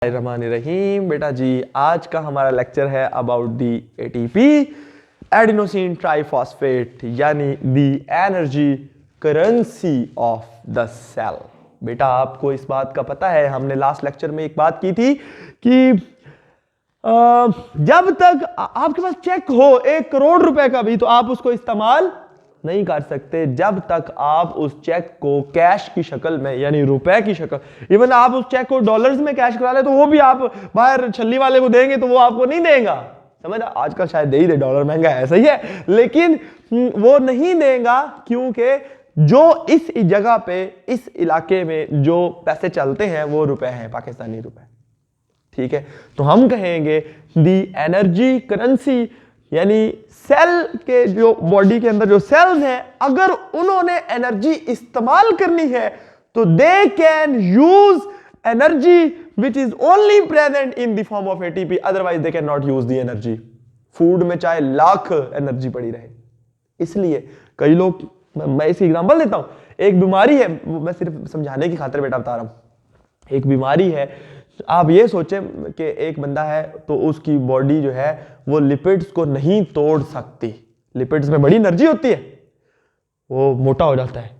रहीम बेटा जी, आज का हमारा लेक्चर है about the ATP adenosine triphosphate यानी the energy currency of the cell. बेटा आपको इस बात का पता है, हमने लास्ट लेक्चर में एक बात की थी कि जब तक आपके पास चेक हो 1 करोड़ रुपए का भी तो आप उसको इस्तेमाल नहीं कर सकते जब तक आप उस चेक को कैश की शक्ल में यानी रुपए की शक्ल, इवन आप उस चेक को डॉलर्स में कैश करा ले तो वो भी आप बाहर छल्ली वाले को देंगे तो वो आपको नहीं देगा। समझ, आजकल शायद दे ही दे, डॉलर महंगा है, सही है, लेकिन वो नहीं देगा क्योंकि जो इस जगह पे इस इलाके में जो पैसे चलते हैं वो रुपए हैं, पाकिस्तानी रुपए। ठीक है, तो हम कहेंगे दी एनर्जी करेंसी यानी सेल के जो बॉडी के अंदर जो सेल्स हैं, अगर उन्होंने एनर्जी इस्तेमाल करनी है तो they can use energy which is only present in the form of ATP, otherwise they can not use the energy. Food में चाहे लाख एनर्जी पड़ी रहे। इसलिए कई लोग, मैं इसकी एग्जांपल देता हूं, एक बीमारी है, मैं सिर्फ समझाने की खातिर बेटा बता रहा हूं। एक बीमारी है, आप ये सोचें कि एक बंदा है तो उसकी बॉडी जो है वो लिपिड्स को नहीं तोड़ सकती। लिपिड्स में बड़ी एनर्जी होती है, वो मोटा हो जाता है,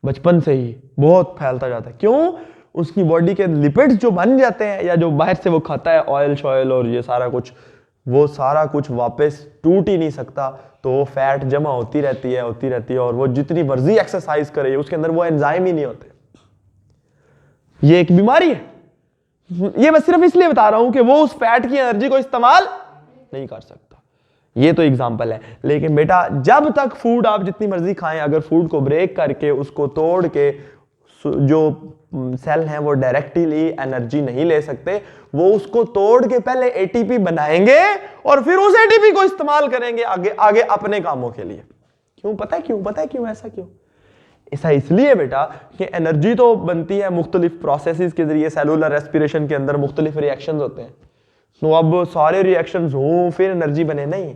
बचपन से ही बहुत फैलता जाता है। क्यों? उसकी बॉडी के लिपिड्स जो बन जाते हैं या जो बाहर से वो खाता है ऑयल शॉयल और ये सारा कुछ, वो सारा कुछ वापस टूट ही नहीं सकता, तो वो फैट जमा होती रहती है और वो जितनी मर्जी एक्सरसाइज करे उसके अंदर वो एंजाइम ही नहीं होते। ये एक बीमारी है। ये मैं सिर्फ इसलिए बता रहा हूं कि वो उस फैट की एनर्जी को इस्तेमाल नहीं कर सकता। ये तो एग्जांपल है, लेकिन बेटा जब तक फूड आप जितनी मर्जी खाएं, अगर फूड को ब्रेक करके उसको तोड़ के जो सेल हैं वो डायरेक्टली एनर्जी नहीं ले सकते, वो उसको तोड़ के पहले एटीपी बनाएंगे और फिर उस एटीपी को इस्तेमाल करेंगे आगे आगे अपने कामों के लिए। क्यों? पता है क्यों? ऐसा क्यों? ऐसा इसलिए बेटा कि एनर्जी तो बनती है मुख्तलिफ प्रोसेसेस के जरिए। सेलुलर रेस्पिरेशन के अंदर मुख्तलिफ रिएक्शंस होते हैं, तो अब सारे रिएक्शंस हो फिर एनर्जी बने, नहीं।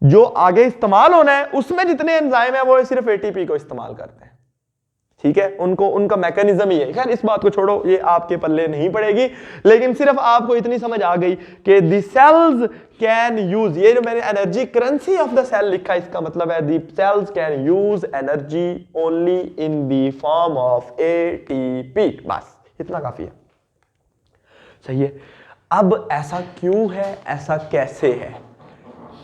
जो आगे इस्तेमाल होना है उसमें जितने एंजाइम है वो सिर्फ एटीपी को इस्तेमाल करते हैं। ठीक है, उनका मैकेनिज्म ही है। खैर इस बात को छोड़ो, ये आपके पल्ले नहीं पड़ेगी, लेकिन सिर्फ आपको इतनी समझ आ गई कि द सेल्स कैन यूज, ये जो मैंने energy currency of the cell लिखा, इसका मतलब है the cells can use energy only in the form of ATP. बस इतना काफी है, सही है। अब ऐसा क्यों है, ऐसा कैसे है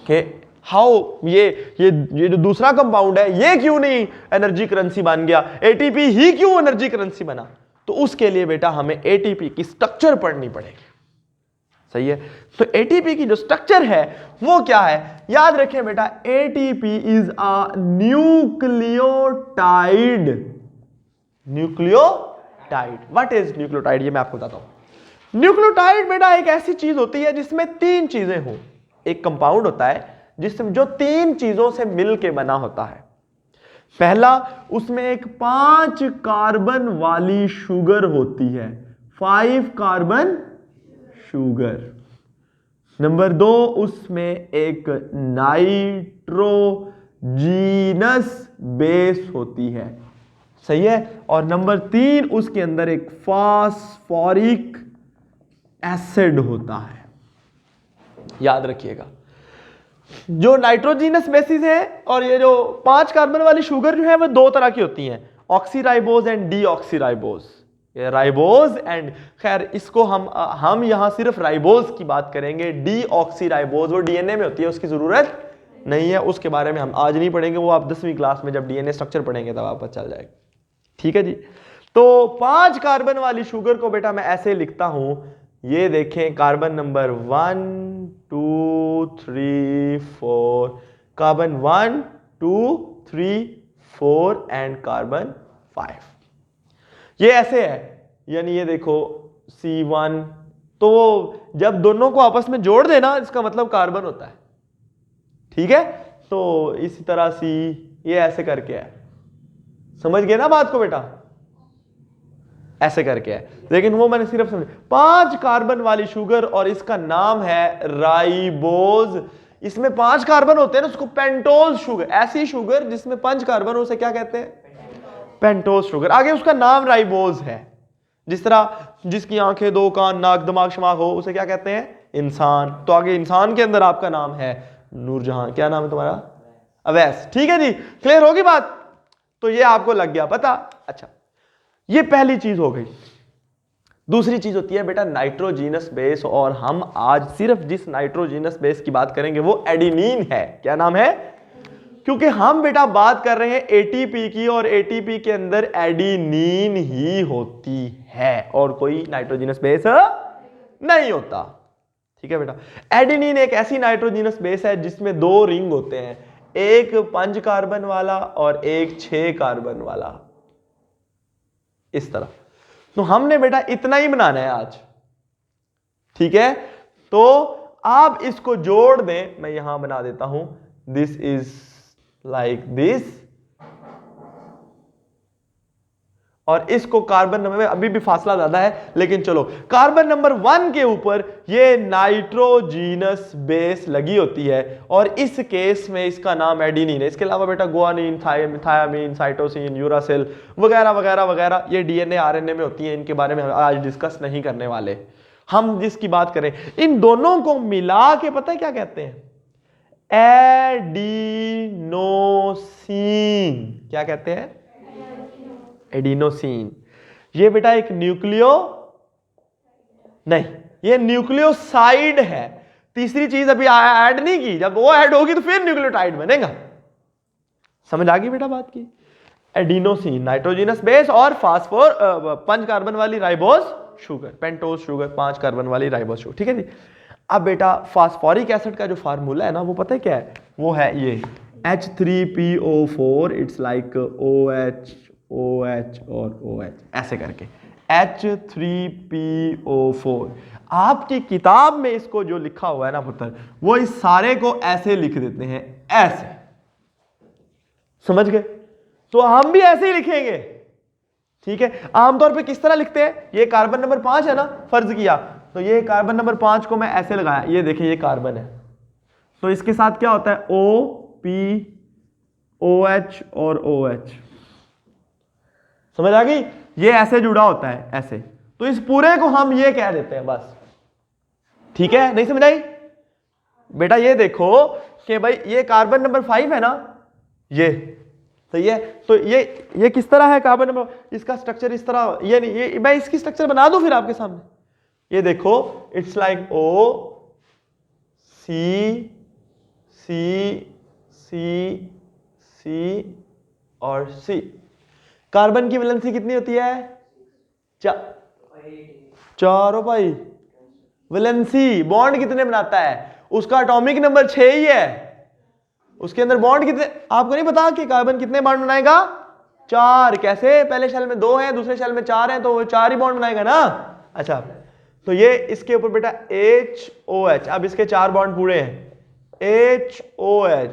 कि हाउ ये जो दूसरा कंपाउंड है ये क्यों नहीं एनर्जी करेंसी बन गया, एटीपी ही क्यों एनर्जी करेंसी बना? तो उसके लिए बेटा हमें एटीपी की स्ट्रक्चर पढ़नी पड़ेगी, सही है। तो एटीपी की जो स्ट्रक्चर है वो क्या है, याद रखें बेटा, ATP is a nucleotide. Nucleotide, what is nucleotide? ये मैं आपको बताता हूं। न्यूक्लियोटाइड बेटा एक ऐसी चीज होती है जिसमें 3 चीजें हो। एक कंपाउंड होता है जिसमें जो 3 चीजों से मिलके बना होता है। पहला, उसमें एक 5 कार्बन वाली शुगर होती है, 5 कार्बन शुगर। नंबर 2, उसमें एक नाइट्रोजीनस बेस होती है, सही है। और नंबर 3, उसके अंदर एक फास्फोरिक एसिड होता है। याद रखिएगा, जो नाइट्रोजीनस बेसिस है और ये जो 5 कार्बन वाली शुगर जो है वो 2 तरह की होती हैं, ऑक्सीराइबोज एंड डीऑक्सीराइबोज। ये राइबोज एंड, खैर इसको हम यहां सिर्फ राइबोज की बात करेंगे। डीऑक्सीराइबोज वो डीएनए में होती है, उसकी जरूरत नहीं है, उसके बारे में हम आज नहीं पढ़ेंगे, वो आप 10वीं क्लास में जब डीएनए स्ट्रक्चर पढ़ेंगे तब आपको चल जाएगा। ठीक है जी। तो 5 कार्बन वाली शुगर को बेटा मैं ऐसे लिखता हूं, ये देखें, carbon number 1 2 3 4, carbon 1 2 3 4 and carbon 5। ये ऐसे है, यानी ये देखो C1, तो जब दोनों को आपस में जोड़ देना इसका मतलब कार्बन होता है। ठीक है, तो इसी तरह C, ये ऐसे करके है, समझ गए ना बात को बेटा? ऐसे करके है, लेकिन वो मैंने सिर्फ समझ, 5 कार्बन वाली शुगर और इसका नाम है राइबोज। इसमें 5 कार्बन होते हैं ना, उसको पेंटोज शुगर, ऐसी शुगर जिसमें 5 कार्बन, उसे क्या कहते हैं? Pentose sugar. आगे उसका नाम राइबोज है। जिस तरह जिसकी आंखें, दो कान, नाक, दिमाग, शमाक हो, उसे क्या कहते हैं? इंसान। तो आगे इंसान के अंदर आपका नाम है नूरजहां। क्या नाम है तुम्हारा? अवैस। ठीक है जी, क्लियर होगी बात? तो ये आपको लग गया पता। अच्छा, ये पहली चीज हो गई। दूसरी चीज होती है बेटा नाइट्रोजीनस बेस, और हम आज सिर्फ जिस नाइट्रोजीनस बेस की बात करेंगे वो एडिनिन है। क्या नाम है? क्योंकि हम बेटा बात कर रहे हैं एटीपी की, और एटीपी के अंदर एडिनिन ही होती है और कोई नाइट्रोजीनस बेस नहीं होता। ठीक है बेटा, एडिनिन एक ऐसी नाइट्रोजीनस बेस है जिसमें दो रिंग होते हैं, एक 5 कार्बन वाला और एक 6 कार्बन वाला, इस तरह। तो हमने बेटा इतना ही बनाना है आज। ठीक है, तो आप इसको जोड़ दें, मैं यहां बना देता हूं, दिस इज लाइक दिस, और इसको कार्बन नंबर में अभी भी फासला ज्यादा है, लेकिन चलो कार्बन नंबर 1 के ऊपर ये नाइट्रोजीनस बेस लगी होती है, और इस केस में इसका नाम एडिनिन है। इसके अलावा बेटा गुआनिन, थायामीन, साइटोसिन, यूरासिल वगैरह वगैरह वगैरह ये डीएनए आरएनए में होती है। इनके बारे में हम आज डिस्कस नहीं करने वाले। हम जिसकी बात करें, इन दोनों को मिला के पता है क्या कहते हैं? एडिनोसिन। क्या कहते हैं? एडिनोसिन। ये बेटा एक न्यूक्लियो नहीं, ये न्यूक्लियोसाइड है। तीसरी चीज अभी ऐड नहीं की, जब वो ऐड होगी तो फिर न्यूक्लियोटाइड बनेगा। समझ आ गई बेटा बात की? एडिनोसिन नाइट्रोजीनस बेस और फास्फोर 5 कार्बन वाली ribose sugar, pentose sugar 5 carbon वाली राइबोस शुगर। ठीक है जी। अब बेटा फास्फोरिक एसिड का जो फार्मूला है ना, वो पता है क्या है? वो है ये H3PO4, it's like OH OH और OH, ऐसे करके H3PO4। आपकी किताब में इसको जो लिखा हुआ है ना पुत्र, वो इस सारे को ऐसे लिख देते हैं, ऐसे। समझ गए? तो हम भी ऐसे ही लिखेंगे। ठीक है, आमतौर पे किस तरह लिखते हैं? ये कार्बन नंबर 5 है ना, फर्ज किया, तो ये कार्बन नंबर 5 को मैं ऐसे लगाया, ये देखिए ये कार्बन है, तो इसके साथ क्या होता है? OP OH और OH। समझ आ गई? ये ऐसे जुड़ा होता है, ऐसे। तो इस पूरे को हम ये कह देते हैं बस। ठीक है, नहीं समझ आई? बेटा ये देखो कि भाई ये कार्बन नंबर 5 है ना, ये सही है। तो ये किस तरह है कार्बन नंबर? इसका स्ट्रक्चर इस तरह, ये नहीं, ये मैं इसकी स्ट्रक्चर बना दूं फिर आपके सामने। ये देखो, it's like O C C C C और C। कार्बन की वैलेंसी कितनी होती है? 4 भाई। वैलेंसी बॉन्ड कितने बनाता है? उसका एटॉमिक नंबर 6 ही है। उसके अंदर बॉन्ड कितने, आपको नहीं पता कि कार्बन कितने बॉन्ड बनाएगा? 4। कैसे? पहले शेल में 2 हैं, दूसरे शेल में 4 हैं, तो वो 4 ही बॉन्ड बनाएगा ना। अच्छा, तो ये इसके ऊपर बेटा HOH, अब इसके 4 बॉन्ड पूरे हैं, HOH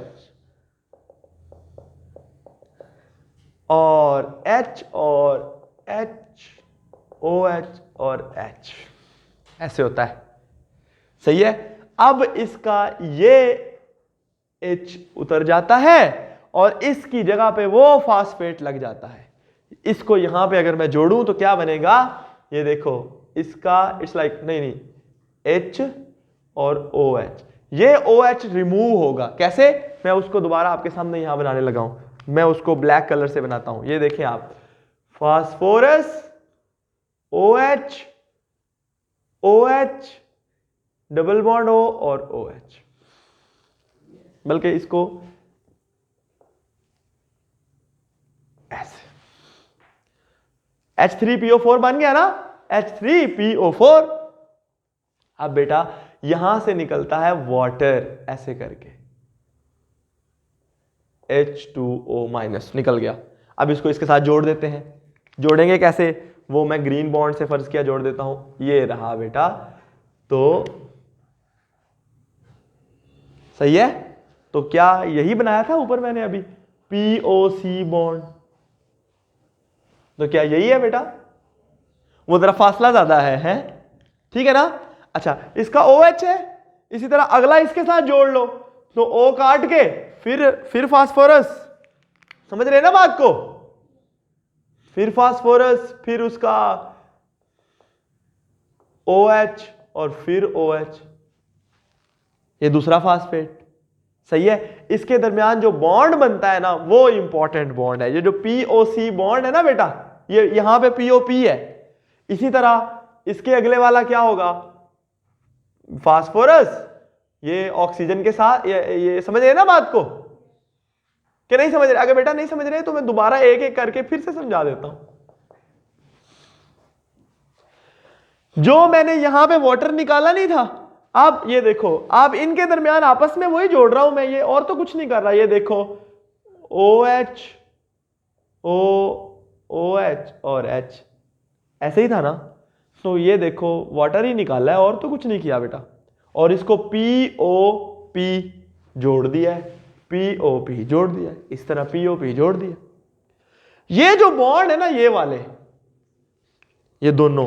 और H और H, OH और H, ऐसे होता है। सही है। अब इसका ये H उतर जाता है और इसकी जगह पे वो फास्फेट लग जाता है। इसको यहां पे अगर मैं जोड़ूं तो क्या बनेगा? ये देखो, इसका इट्स लाइक नहीं H और OH, ये OH रिमूव होगा। कैसे? मैं उसको दोबारा आपके सामने यहां बनाने लगा हूं, मैं उसको ब्लैक कलर से बनाता हूं। ये देखें आप, phosphorus OH OH double bond O और OH, बल्कि इसको ऐसे H3PO4 बन गया ना, H3PO4। अब बेटा यहां से निकलता है वाटर, ऐसे करके H2O- निकल गया। अब इसको इसके साथ जोड़ देते हैं। जोड़ेंगे कैसे? वो मैं ग्रीन बॉन्ड से फर्ज किया जोड़ देता हूं, ये रहा बेटा। तो सही है। तो क्या यही बनाया था ऊपर मैंने अभी, POC बॉन्ड? तो क्या यही है बेटा? वो जरा फासला ज्यादा है? ठीक है ना। अच्छा, इसका OH है, इसी तरह अगला इसके साथ जोड़ लो, तो O काट के फिर फास्फोरस। समझ रहे ना बात को? फिर फास्फोरस, फिर उसका OH और फिर OH, ये दूसरा फास्फेट। सही है। इसके दरमियान जो बॉन्ड बनता है ना वो इंपॉर्टेंट बॉन्ड है। ये जो POC बॉन्ड है ना बेटा, ये यहां पे POP है। इसी तरह इसके अगले वाला क्या होगा, फास्फोरस, ये ऑक्सीजन के साथ, ये समझ रहे ना बात को कि नहीं समझ रहे? अगर बेटा नहीं समझ रहे तो मैं दोबारा एक एक करके फिर से समझा देता हूं। जो मैंने यहां पे वाटर निकाला नहीं था, अब ये देखो, आप इनके दरमियान आपस में वही जोड़ रहा हूं मैं, ये और तो कुछ नहीं कर रहा। ये देखो OH OH और H, ऐसे ही था ना। तो ये देखो वाटर ही निकाला है और तो कुछ नहीं किया बेटा। और इसको POP जोड़ दिया है, POP जोड़ दिया है, इस तरह POP जोड़ दिया। ये जो बॉन्ड है ना, ये वाले, ये दोनों,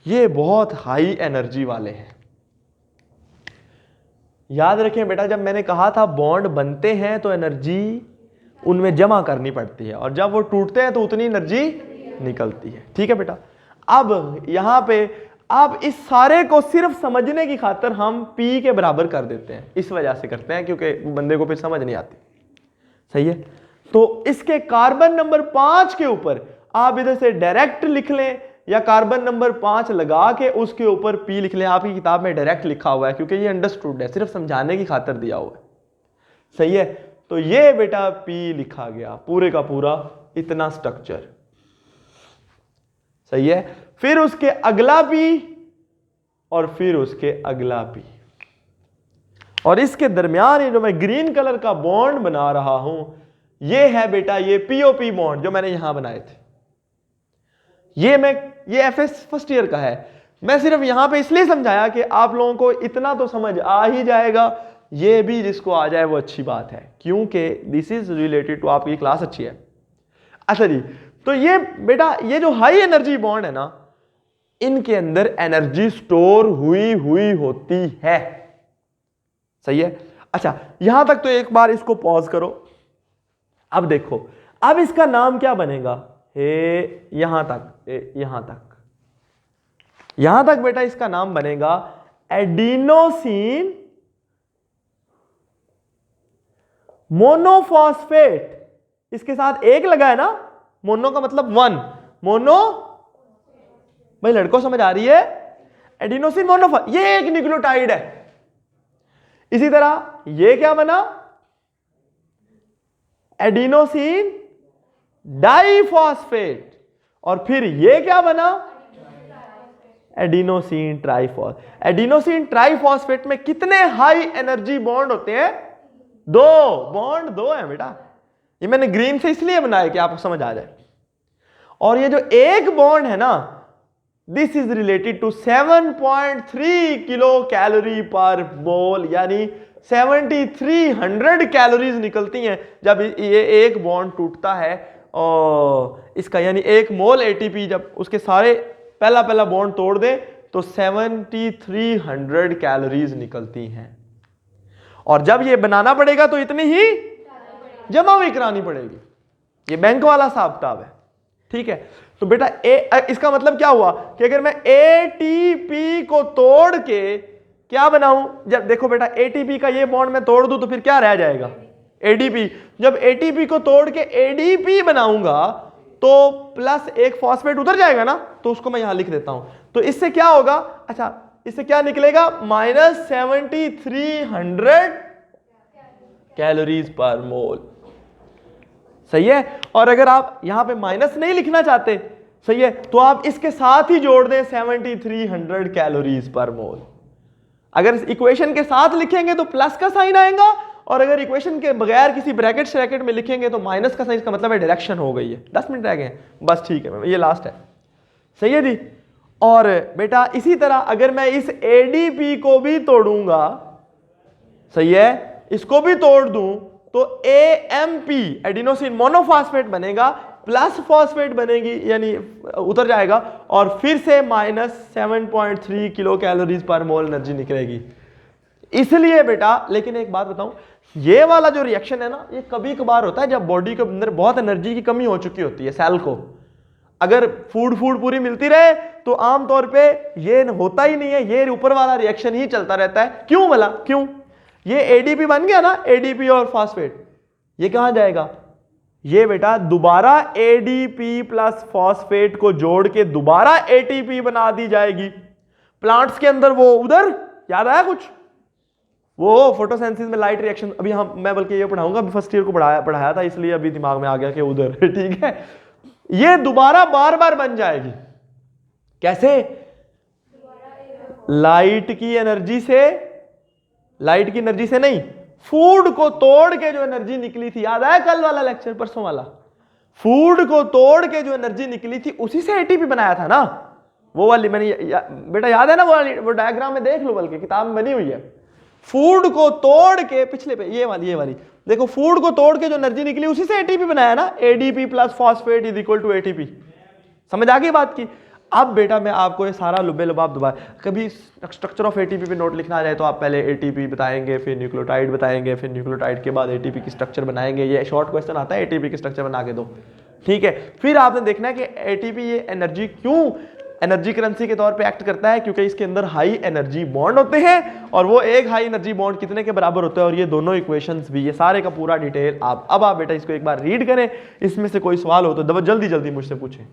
ये बहुत हाई एनर्जी वाले हैं। याद रखें बेटा, जब मैंने कहा था बॉन्ड बनते हैं तो एनर्जी उनमें जमा करनी पड़ती है, और जब वो टूटते हैं तो उतनी एनर्जी निकलती है। ठीक है बेटा। अब यहां पे आप इस सारे को सिर्फ समझने की खातिर हम P के बराबर कर देते हैं। इस वजह से करते हैं क्योंकि बंदे को फिर समझ नहीं आती। सही है। तो इसके कार्बन नंबर 5 के ऊपर आप इधर से डायरेक्ट लिख लें, या कार्बन नंबर 5 लगा के उसके ऊपर P लिख लें। आपकी किताब में डायरेक्ट लिखा हुआ है क्योंकि ये अंडरस्टूड है, सिर्फ समझाने की खातिर दिया हुआ है। सही है। तो ये बेटा P लिखा गया, पूरे का पूरा इतना स्ट्रक्चर। सही है। फिर उसके अगला P और फिर उसके अगला P, और इसके दरमियान ये जो मैं ग्रीन कलर का बॉन्ड बना रहा हूं, ये है बेटा ये POP बॉन्ड जो मैंने यहां बनाए थे। ये FS फर्स्ट ईयर का है। मैं सिर्फ यहां पे इसलिए समझाया कि आप लोगों को इतना तो समझ आ ही जाएगा। ये भी जिसको आ जाए वो अच्छी बात है, क्योंकि दिस इज रिलेटेड टू, आपकी क्लास अच्छी है। अच्छा जी, तो ये बेटा ये जो हाई एनर्जी बॉन्ड है ना, इनके अंदर एनर्जी स्टोर हुई होती है। सही है। अच्छा, यहां तक तो एक बार इसको पॉज करो। अब देखो, अब इसका नाम क्या बनेगा? यहां तक बेटा इसका नाम बनेगा एडिनोसिन मोनोफॉस्फेट। इसके साथ एक लगा है ना, मोनो का मतलब 1, मोनो, भाई लड़कों समझ आ रही है? एडिनोसिन मोनोफॉस्फेट, ये एक न्यूक्लियोटाइड है। इसी तरह ये क्या बना? Adenosine diphosphate. और फिर ये क्या बना? Adenosine triphosphate. एडिनोसिन ट्राइफॉस्फेट में कितने हाई एनर्जी बॉन्ड होते हैं? 2 बॉन्ड, 2 है बेटा। ये मैंने ग्रीन से इसलिए बनाया कि आपको समझ आ जाए। और ये जो एक बॉन्ड है ना, this is related to 7.3 kilocalorie per mole, यानी 7300 कैलोरीज निकलती हैं जब ये एक बॉन्ड टूटता है। और इसका यानी एक मोल ATP जब उसके सारे पहला बॉन्ड तोड़ दे तो 7300 कैलोरीज निकलती हैं। और जब ये बनाना पड़ेगा तो इतनी ही जमा भी करानी पड़ेगी। ये बैंक वाला हिसाब किताब है। ठीक है। तो बेटा इसका मतलब क्या हुआ कि अगर मैं ATP को तोड़ के क्या बनाऊं? जब देखो बेटा ATP का ये बॉन्ड मैं तोड़ दूं तो फिर क्या रह जाएगा? ADP। जब ATP को तोड़ के ADP बनाऊंगा तो प्लस एक फॉस्फेट उधर जाएगा ना, तो उसको मैं यहां लिख देता हूं। तो इससे क्या होगा? अच्छा, इससे क्या निकलेगा? -7300 कैलोरीज पर मोल। सही है। और अगर आप यहां पे माइनस नहीं लिखना चाहते, सही है, तो आप इसके साथ ही जोड़ दें 7300 कैलोरीज पर मोल। अगर इक्वेशन के साथ लिखेंगे तो प्लस का साइन आएगा, और अगर इक्वेशन के बगैर किसी ब्रैकेट श्रैकेट में लिखेंगे तो माइनस का साइन, का मतलब है डायरेक्शन हो गई है। 10 मिनट रह गए बस। ठीक है, ये लास्ट है। सही है जी। और बेटा इसी तरह अगर मैं इस ADP को भी तोड़ूंगा, सही है, इसको भी तोड़ दूं तो AMP एडिनोसिन मोनोफॉस्फेट बनेगा, प्लस फॉस्फेट बनेगी यानी उतर जाएगा, और फिर से -7.3 किलो कैलोरीज पर मोल एनर्जी निकलेगी। इसलिए बेटा, लेकिन एक बात बताऊं, ये वाला जो रिएक्शन है ना, ये कभी कभार होता है जब बॉडी के अंदर बहुत एनर्जी की कमी हो चुकी होती है। सेल को अगर फूड पूरी मिलती रहे तो आमतौर पे ये होता ही नहीं है, ये ऊपर वाला रिएक्शन ही चलता रहता है। क्यों भला, क्यों? ये एडीपी बन गया ना, एडीपी और फॉस्फेट, ये कहां जाएगा? ये बेटा दोबारा एडीपी प्लस फॉस्फेट को जोड़ के दोबारा एटीपी बना दी जाएगी प्लांट्स के अंदर। वो उधर याद आया कुछ, वो फोटोसिंथेसिस में लाइट रिएक्शन, अभी मैं बल्कि ये पढ़ाऊंगा, अभी फर्स्ट ईयर को पढ़ाया था, इसलिए अभी दिमाग में आ गया कि उधर ठीक है। ये दोबारा बार बार बन जाएगी। कैसे? लाइट की एनर्जी से, लाइट की एनर्जी से नहीं, फूड को तोड़ के जो एनर्जी निकली थी, याद आया कल वाला लेक्चर, परसों वाला, फूड को तोड़ के जो एनर्जी निकली थी उसी से एटीपी बनाया था ना, वो वाली मैंने बेटा याद है ना, वो डायग्राम में देख लो, बल्कि किताब में बनी हुई है। फूड को तोड़ के पिछले पे ये वाली देखो, फूड को तोड़ के जो एनर्जी निकली उसी से एटीपी बनाया ना, ADP plus phosphate is equal to ATP. समझ आ गई बात की? अब बेटा मैं आपको ये सारा लुबे लुबाब दोबारा, कभी स्ट्रक्चर ऑफ एटीपी पे नोट लिखना आ जाए तो आप पहले एटीपी बताएंगे, फिर न्यूक्लियोटाइड बताएंगे, फिर न्यूक्लियोटाइड के बाद एटीपी की स्ट्रक्चर बनाएंगे। ये शॉर्ट क्वेश्चन आता है, एटीपी की स्ट्रक्चर बना के दो, ठीक है। फिर आपने देखना है कि एटीपी ये एनर्जी क्यों एनर्जी करेंसी के तौर पे एक्ट करता है, क्योंकि इसके अंदर हाई एनर्जी बॉन्ड होते हैं, और वो एक हाई एनर्जी बॉन्ड कितने के बराबर होता है, और ये दोनों इक्वेशंस भी, ये सारे का पूरा डिटेल आप बेटा इसको एक बार रीड करें। इसमें से कोई सवाल हो तो जल्दी जल्दी मुझसे पूछें।